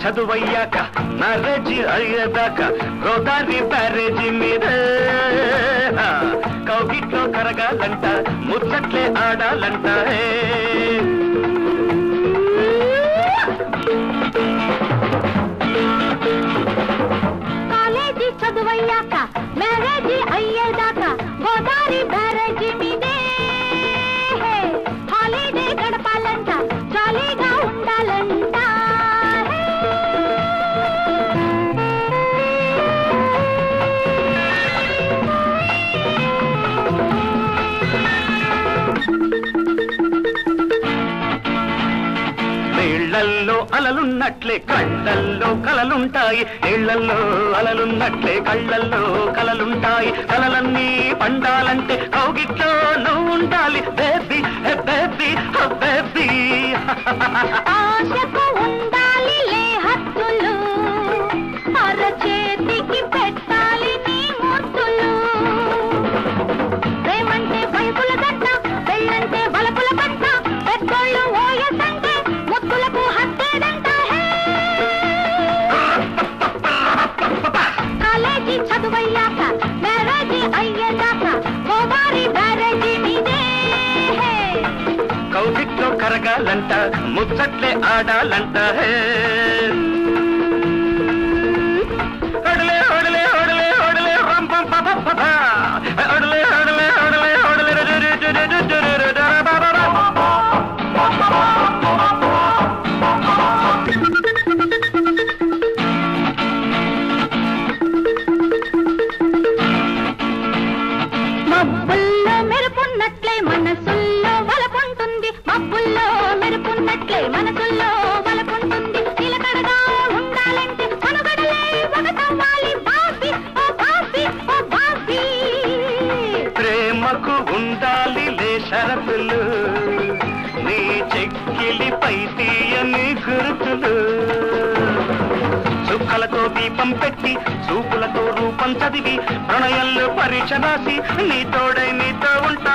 చదువయ్యాక marriage అయ్యేదాకా గోదావరి బ్యారేజీ మీద కౌగిట్లో కరగాలంట ముచ్చట్లే ఆడాలంట కాలేజీ చదువయ్యాక మ్యారేజీ అయ్యేదాకా గోదావరి బ్యారేజీ మీదే హాలిడే గడపాలంట జాలీగా ఉండాలంట నీళ్లల్లో అలలున్నట్లే కళ్ళల్లో కలలుంటాయి నీళ్లల్లో అలలున్నట్లే కళ్ళల్లో కలలుంటాయి కలలన్నీ పండాలంటే కౌగిట్లో నువ్వు ఉండాలి బేబీ బేబీ బేబీ ఆశకు ఉండాలి లే హద్దులు అరచేతికి పెట్టాలి నీ ముద్దులు ప్రేమంటే వైపుల గట్ట పెళ్ళంటే బలపుల పట్ట పెద్దోళ్ళు ఓయసంటే ముద్దులకు హత్తేదంట కాలేజీ చదువయ్యాక మ్యారేజీ అయ్యేదాకా గోదావరి బ్యారేజీ మీదే కౌగిట్లో కరగాలంట ముచ్చట్లే ఆడాలంట ఒడలే ఒడలే ఒడలే ఒడలే రంపం పప ఒడలే ఒడలే ఒడలే ఒడలే మబ్బుల్లో మెరుపున్నట్లే మనసుల్లో వలపుంటుంది మబ్బుల్లో మెరుపున్నట్లే మనసుల్లో వలపుంటుంది నిలకడగా ఉండాలంటే మనుగడలే ఒకటవ్వాలి బాబీ ఓ బాబీ ఓ బాబీ ప్రేమకు ఉండాలి లే షరతులు నీ చెక్కిలిపై తీయని గుర్తులు చుక్కలతో దీపం పెట్టి చూపులతో రూపం చదివి ప్రణయంలో పరీక్ష రాసి నీ తోడై నీతో ఉంటా